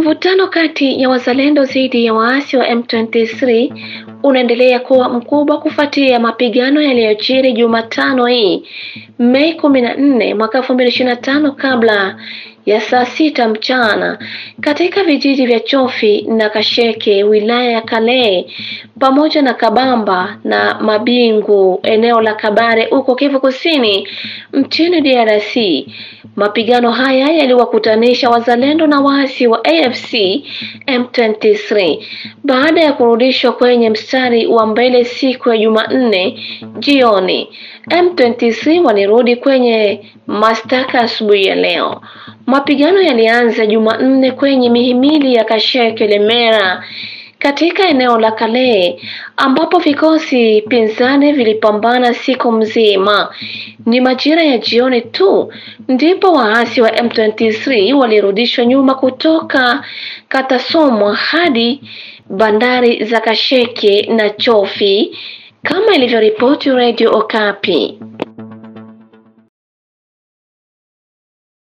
Mvutano kati ya wazalendo dhidi ya waasi wa M23 unaendelea kuwa mkubwa kufuatia mapigano yaliyojiri Jumatano hii Mei 14 mwaka 2025 kabla ya saa 6 mchana katika vijiji vya Chofi na Kasheke wilaya ya Kalehe pamoja na Kabamba na Mabingu eneo la Kabare huko Kivu Kusini nchini DRC. Mapigano haya yaliwakutanisha wazalendo na waasi wa AFC M23 baada ya kurudishwa kwenye mstari wa mbele siku ya Jumanne jioni. M23 walirudi kwenye mastaka asubuhi ya leo. Mapigano yalianza Jumanne kwenye mihimili ya Kasheke Lemera katika eneo la Kalehe ambapo vikosi pinzani vilipambana siku mzima. Ni majira ya jioni tu ndipo waasi wa M23 walirudishwa nyuma kutoka Katasomwa hadi bandari za Kasheke na Chofi kama ilivyoripoti Radio Okapi.